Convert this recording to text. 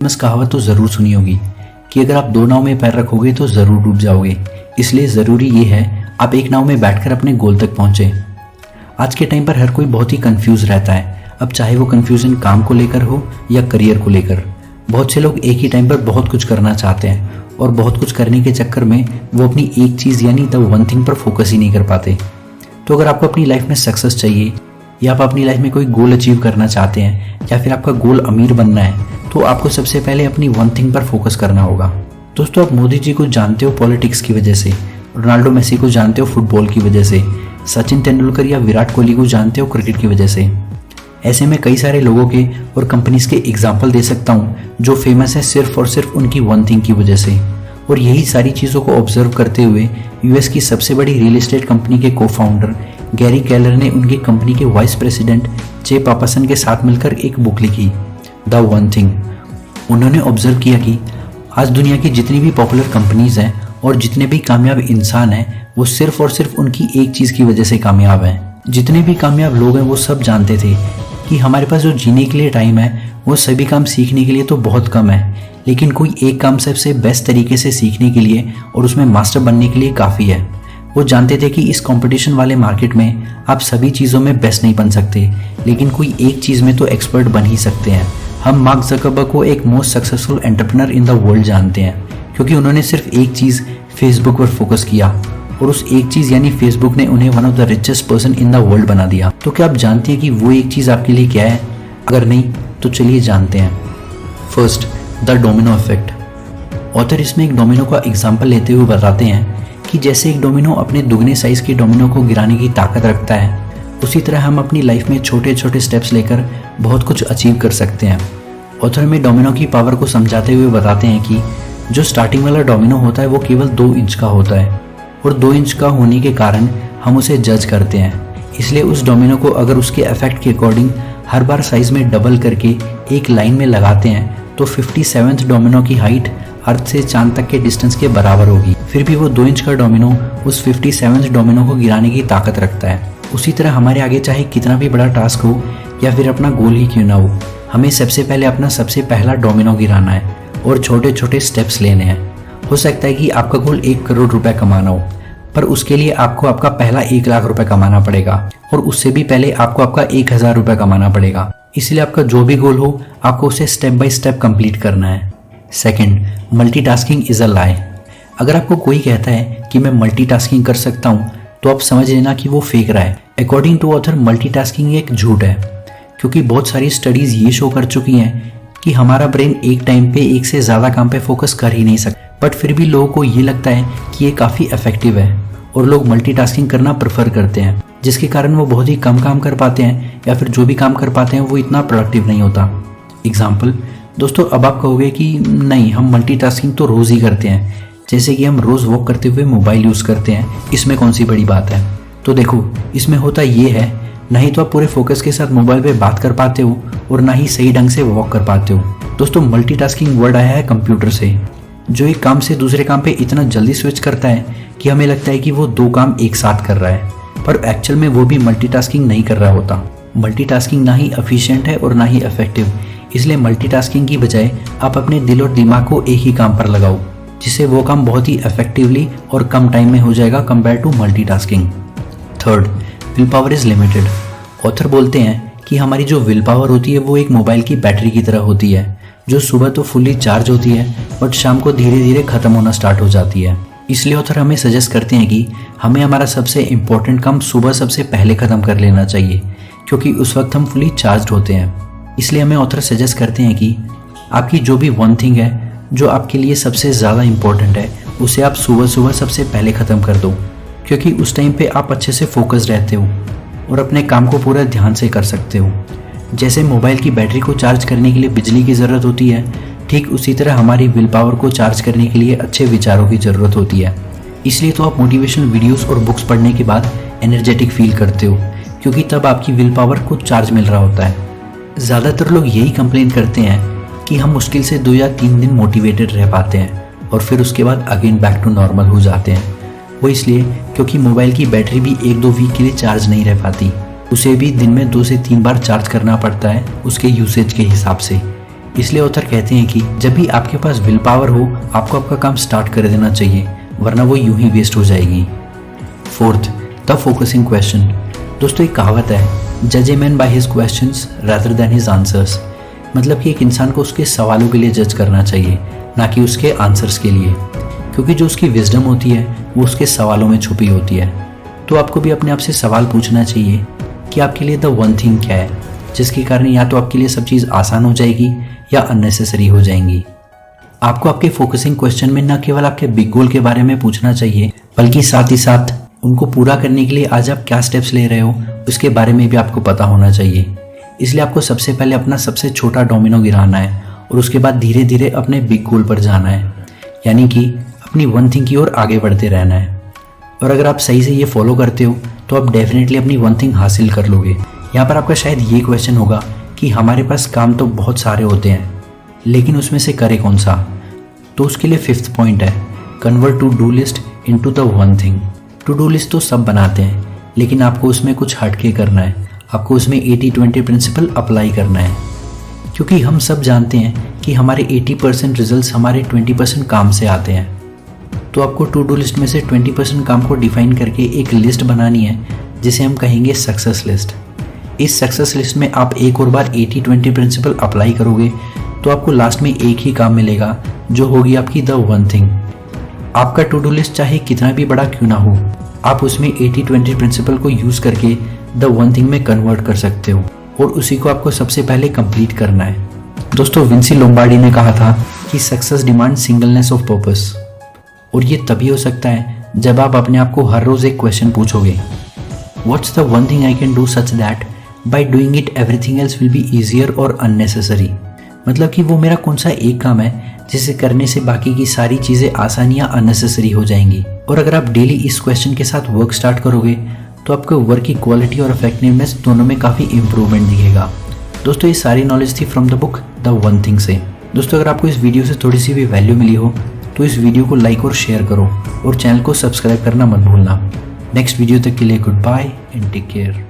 Famous कहावत तो ज़रूर सुनी होगी कि अगर आप दो नाव में पैर रखोगे तो ज़रूर डूब जाओगे। इसलिए ज़रूरी ये है आप एक नाव में बैठकर अपने गोल तक पहुँचे। आज के टाइम पर हर कोई बहुत ही कंफ्यूज रहता है, अब चाहे वो कंफ्यूजन काम को लेकर हो या करियर को लेकर। बहुत से लोग एक ही टाइम पर बहुत कुछ करना चाहते हैं और बहुत कुछ करने के चक्कर में वो अपनी एक चीज़ यानी द वन थिंग पर फोकस ही नहीं कर पाते। तो अगर आपको अपनी लाइफ में सक्सेस चाहिए या आप अपनी लाइफ में कोई गोल अचीव करना चाहते हैं या फिर आपका गोल अमीर बनना है, तो आपको सबसे पहले अपनी वन थिंग पर फोकस करना होगा। दोस्तों, आप मोदी जी को जानते हो पॉलिटिक्स की वजह से, रोनाल्डो मेसी को जानते हो फुटबॉल की वजह से, सचिन तेंदुलकर या विराट कोहली को जानते हो क्रिकेट की वजह से। ऐसे में कई सारे लोगों के और कंपनीज के एग्जाम्पल दे सकता हूँ जो फेमस है सिर्फ और सिर्फ उनकी वन थिंग की वजह से। और यही सारी चीज़ों को ऑब्जर्व करते हुए यूएस की सबसे बड़ी रियल एस्टेट कंपनी के को फाउंडर गैरी केलर ने उनकी कंपनी के वाइस प्रेसिडेंट जे पापासन के साथ मिलकर एक बुक लिखी, द वन थिंग। उन्होंने ऑब्जर्व किया कि आज दुनिया की जितनी भी पॉपुलर कंपनीज हैं और जितने भी कामयाब इंसान हैं वो सिर्फ और सिर्फ उनकी एक चीज़ की वजह से कामयाब हैं। जितने भी कामयाब लोग हैं वो सब जानते थे कि हमारे पास जो जीने के लिए टाइम है वो सभी काम सीखने के लिए तो बहुत कम है, लेकिन कोई एक काम सबसे बेस्ट तरीके से सीखने के लिए और उसमें मास्टर बनने के लिए काफ़ी है। वो जानते थे कि इस कंपटीशन वाले मार्केट में आप सभी चीज़ों में बेस्ट नहीं बन सकते, लेकिन कोई एक चीज़ में तो एक्सपर्ट बन ही सकते हैं। हम मार्क ज़करबर्ग को एक most successful entrepreneur in the world जानते हैं क्योंकि उन्होंने सिर्फ एक चीज़ फेसबुक पर फोकस किया और उस एक चीज़ यानी फेसबुक ने उन्हें one of the richest person in the world बना दिया। तो क्या आप जानते हैं कि वो एक चीज़ आपके लिए क्या है? अगर नहीं तो चलिए जानते हैं। First, the domino effect. Author इसमें एक डोमिनो का एग्जाम्पल लेते हुए बताते हैं कि जैसे एक डोमिनो अपने दुगने साइज के डोमिनो को गिराने की ताकत रखता है, उसी तरह हम अपनी लाइफ में छोटे छोटे स्टेप्स लेकर बहुत कुछ अचीव कर सकते हैं। ऑथर में डोमिनो की पावर को समझाते हुए बताते हैं कि जो स्टार्टिंग वाला डोमिनो होता है वो केवल 2 इंच का होता है और 2 इंच का होने के कारण हम उसे जज करते हैं। इसलिए उस डोमिनो को अगर उसके इफेक्ट के अकॉर्डिंग हर बार साइज में डबल करके एक लाइन में लगाते हैं तो 57th डोमिनो की हाइट अर्थ से चांद तक के डिस्टेंस के बराबर होगी। फिर भी वो 2 इंच का डोमिनो उस 57th डोमिनो को गिराने की ताकत रखता है। उसी तरह हमारे आगे चाहे कितना भी बड़ा टास्क हो या फिर अपना गोल ही क्यों ना हो, हमें सबसे पहले अपना सबसे पहला डोमिनो गिराना है और छोटे छोटे स्टेप्स लेने हैं। हो सकता है कि आपका गोल 1 करोड़ रुपए कमाना हो, पर उसके लिए आपको आपका पहला 1 लाख रुपए कमाना पड़ेगा और उससे भी पहले आपको आपका 1000 रुपए कमाना पड़ेगा। इसलिए आपका जो भी गोल हो आपको उसे स्टेप बाय स्टेप कंप्लीट करना है। सेकंड, मल्टीटास्किंग इज अ लाई। अगर आपको कोई कहता है कि मैं मल्टीटास्किंग कर सकता हूँ तो आप समझ लेना कि वो फेक रहा है। अकॉर्डिंग टू ऑथर मल्टीटास्किंग एक झूठ है, क्योंकि बहुत सारी स्टडीज ये शो कर चुकी हैं कि हमारा ब्रेन एक टाइम पे एक से ज़्यादा काम पे फोकस कर ही नहीं सकता, बट फिर भी लोगों को ये लगता है कि ये काफ़ी इफेक्टिव है और लोग मल्टीटास्किंग करना प्रेफर करते हैं, जिसके कारण वो बहुत ही कम काम कर पाते हैं या फिर जो भी काम कर पाते हैं वो इतना प्रोडक्टिव नहीं होता। एग्जाम्पल, दोस्तों, अब आप कहोगे कि नहीं, हम मल्टीटास्किंग तो रोज़ ही करते हैं, जैसे कि हम रोज़ वॉक करते हुए मोबाइल यूज़ करते हैं, इसमें कौन सी बड़ी बात है? तो देखो, इसमें होता ये है, ना ही तो आप पूरे फोकस के साथ मोबाइल पे बात कर पाते हो और ना ही सही ढंग से वॉक कर पाते हो। दोस्तों, मल्टीटास्किंग वर्ड आया है कंप्यूटर से, जो एक काम से दूसरे काम पे इतना जल्दी स्विच करता है कि हमें लगता है कि वो 2 काम एक साथ कर रहा है, पर एक्चुअल में वो भी मल्टीटास्किंग नहीं कर रहा होता। मल्टीटास्किंग ना ही एफिशिएंट है और ना ही इफेक्टिव। इसलिए मल्टीटास्किंग की बजाय आप अपने दिल और दिमाग को एक ही काम पर लगाओ, जिससे वो काम बहुत ही इफेक्टिवली और कम टाइम में हो जाएगा compare to multitasking. Third, will power is limited. Author बोलते हैं कि हमारी जो विल पावर होती है वो एक मोबाइल की बैटरी की तरह होती है, जो सुबह तो फुल्ली चार्ज होती है बट शाम को धीरे धीरे खत्म होना स्टार्ट हो जाती है। इसलिए ऑथर हमें सजेस्ट करते हैं कि हमें हमारा सबसे इम्पोर्टेंट काम सुबह सबसे पहले ख़त्म कर लेना चाहिए, क्योंकि उस वक्त हम फुली चार्ज होते हैं। इसलिए हमें ऑथर सजेस्ट करते हैं कि आपकी जो भी वन थिंग है जो आपके लिए सबसे ज़्यादा इम्पोर्टेंट है, उसे आप सुबह सुबह सबसे पहले ख़त्म कर दो, क्योंकि उस टाइम पे आप अच्छे से फोकस रहते हो और अपने काम को पूरा ध्यान से कर सकते हो। जैसे मोबाइल की बैटरी को चार्ज करने के लिए बिजली की ज़रूरत होती है, ठीक उसी तरह हमारी विल पावर को चार्ज करने के लिए अच्छे विचारों की ज़रूरत होती है। इसलिए तो आप मोटिवेशनल वीडियोस और बुक्स पढ़ने के बाद एनर्जेटिक फील करते हो, क्योंकि तब आपकी विल पावर को चार्ज मिल रहा होता है। ज़्यादातर लोग यही कंप्लेन करते हैं कि हम मुश्किल से 2 या 3 दिन मोटिवेटेड रह पाते हैं और फिर उसके बाद अगेन बैक टू नॉर्मल हो जाते हैं। वो इसलिए क्योंकि मोबाइल की बैटरी भी 1-2 वीक के लिए चार्ज नहीं रह पाती, उसे भी दिन में 2 से 3 बार चार्ज करना पड़ता है उसके यूसेज के हिसाब से। इसलिए ऑथर कहते हैं कि जब भी आपके पास विल पावर हो आपको आपका काम स्टार्ट कर देना चाहिए, वरना वो यूं ही वेस्ट हो जाएगी। Fourth, the focusing question. दोस्तों एक कहावत है, जज a man by his questions rather than his answers. मतलब कि एक इंसान को उसके सवालों के लिए जज करना चाहिए, ना कि उसके आंसर्स के लिए, क्योंकि जो उसकी विजडम होती है वो उसके सवालों में छुपी होती है। तो आपको भी अपने आप से सवाल पूछना चाहिए कि आपके लिए द वन थिंग क्या है, जिसके कारण या तो आपके लिए सब चीज़ आसान हो जाएगी या अननेसेसरी हो जाएंगी। आपको आपके फोकसिंग क्वेश्चन में न केवल आपके बिग गोल के बारे में पूछना चाहिए, बल्कि साथ ही साथ उनको पूरा करने के लिए आज आप क्या स्टेप्स ले रहे हो उसके बारे में भी आपको पता होना चाहिए। इसलिए आपको सबसे पहले अपना सबसे छोटा डोमिनो गिराना है और उसके बाद धीरे धीरे अपने बिग गोल पर जाना है, यानी कि अपनी वन थिंग की ओर आगे बढ़ते रहना है। और अगर आप सही से ये फॉलो करते हो तो आप डेफिनेटली अपनी वन थिंग हासिल कर लोगे। यहाँ पर आपका शायद ये क्वेश्चन होगा कि हमारे पास काम तो बहुत सारे होते हैं, लेकिन उसमें से करे कौन सा? तो उसके लिए फिफ्थ पॉइंट है, convert to do list into the one thing. To do list तो सब बनाते हैं, लेकिन आपको उसमें कुछ हटके करना है। आपको उसमें 80-20 प्रिंसिपल अप्लाई करना है, क्योंकि हम सब जानते हैं कि हमारे 80% रिजल्ट्स हमारे 20% काम से आते हैं। तो आपको टू डू लिस्ट में से 20% काम को डिफाइन करके एक लिस्ट बनानी है, जिसे हम कहेंगे सक्सेस लिस्ट। इस सक्सेस लिस्ट में आप एक और बार 80-20 प्रिंसिपल अप्लाई करोगे तो आपको लास्ट में एक ही काम मिलेगा, जो होगी आपकी द वन थिंग। आपका टू डू लिस्ट चाहे कितना भी बड़ा क्यों ना हो, आप उसमें 80-20 प्रिंसिपल को यूज करके द वन थिंग में कन्वर्ट कर सकते हो, और उसी को आपको सबसे पहले कंप्लीट करना है। दोस्तों विंसी लोम्बार्डी ने कहा था कि success demand singleness of purpose, और ये तभी हो सकता है जब आप अपने आप को हर रोज एक क्वेश्चन पूछोगे, what's the one thing I can do such that by doing it everything else will be easier और अननेसेसरी। मतलब कि वो मेरा कौन सा एक काम है जिसे करने से बाकी की सारी चीजें आसान या अननेसेसरी हो जाएंगी। और अगर आप डेली इस क्वेश्चन के साथ वर्क स्टार्ट करोगे तो आपको वर्क की क्वालिटी और इफेक्टिवनेस दोनों में काफी इंप्रूवमेंट दिखेगा। दोस्तों ये सारी नॉलेज थी from the book the one thing से। दोस्तों अगर आपको इस वीडियो से थोड़ी सी भी वैल्यू मिली हो तो इस वीडियो को लाइक और शेयर करो, और चैनल को सब्सक्राइब करना मत भूलना। नेक्स्ट वीडियो तक के लिए goodbye and take care.